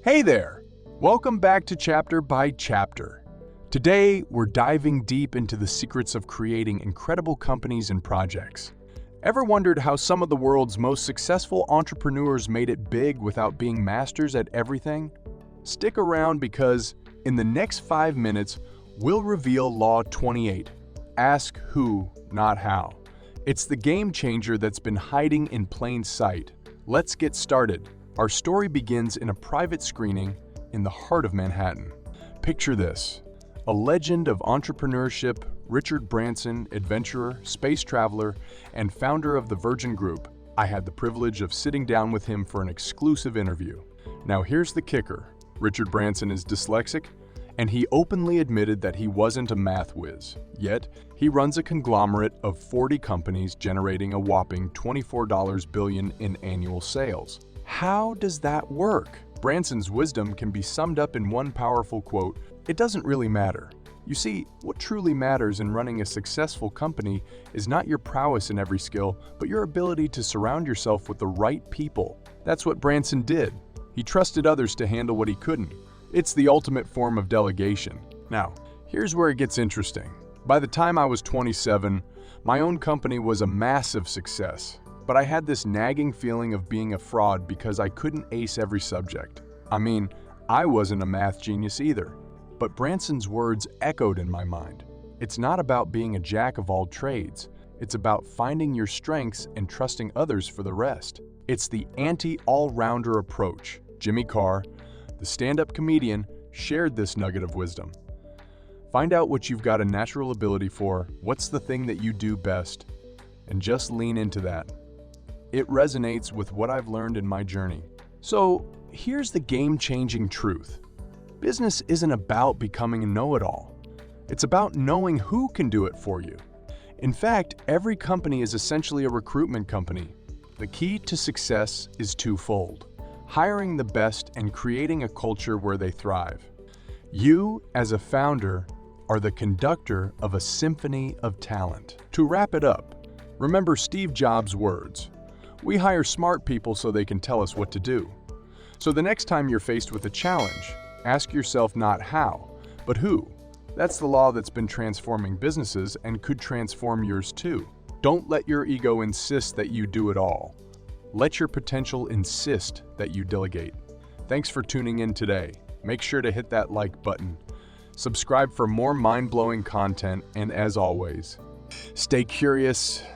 Hey there! Welcome back to Chapter by Chapter. Today, we're diving deep into the secrets of creating incredible companies and projects. Ever wondered how some of the world's most successful entrepreneurs made it big without being masters at everything? Stick around because, in the next 5 minutes, we'll reveal Law 28. Ask who, not how. It's the game changer that's been hiding in plain sight. Let's get started. Our story begins in a private screening in the heart of Manhattan. Picture this: a legend of entrepreneurship, Richard Branson, adventurer, space traveler, and founder of the Virgin Group. I had the privilege of sitting down with him for an exclusive interview. Now here's the kicker. Richard Branson is dyslexic, and he openly admitted that he wasn't a math whiz. Yet, he runs a conglomerate of 40 companies generating a whopping $24 billion in annual sales. How does that work? Branson's wisdom can be summed up in one powerful quote: "It doesn't really matter." You see, what truly matters in running a successful company is not your prowess in every skill, but your ability to surround yourself with the right people. That's what Branson did. He trusted others to handle what he couldn't. It's the ultimate form of delegation. Now, here's where it gets interesting. By the time I was 27, my own company was a massive success. But I had this nagging feeling of being a fraud because I couldn't ace every subject. I mean, I wasn't a math genius either. But Branson's words echoed in my mind. It's not about being a jack of all trades. It's about finding your strengths and trusting others for the rest. It's the anti-all-rounder approach. Jimmy Carr, the stand-up comedian, shared this nugget of wisdom. Find out what you've got a natural ability for, what's the thing that you do best, and just lean into that. It resonates with what I've learned in my journey. So here's the game-changing truth. Business isn't about becoming a know-it-all. It's about knowing who can do it for you. In fact, every company is essentially a recruitment company. The key to success is twofold: hiring the best and creating a culture where they thrive. You, as a founder, are the conductor of a symphony of talent. To wrap it up, remember Steve Jobs' words: "We hire smart people so they can tell us what to do." So the next time you're faced with a challenge, ask yourself not how, but who. That's the law that's been transforming businesses and could transform yours too. Don't let your ego insist that you do it all. Let your potential insist that you delegate. Thanks for tuning in today. Make sure to hit that like button. Subscribe for more mind-blowing content, and as always, stay curious,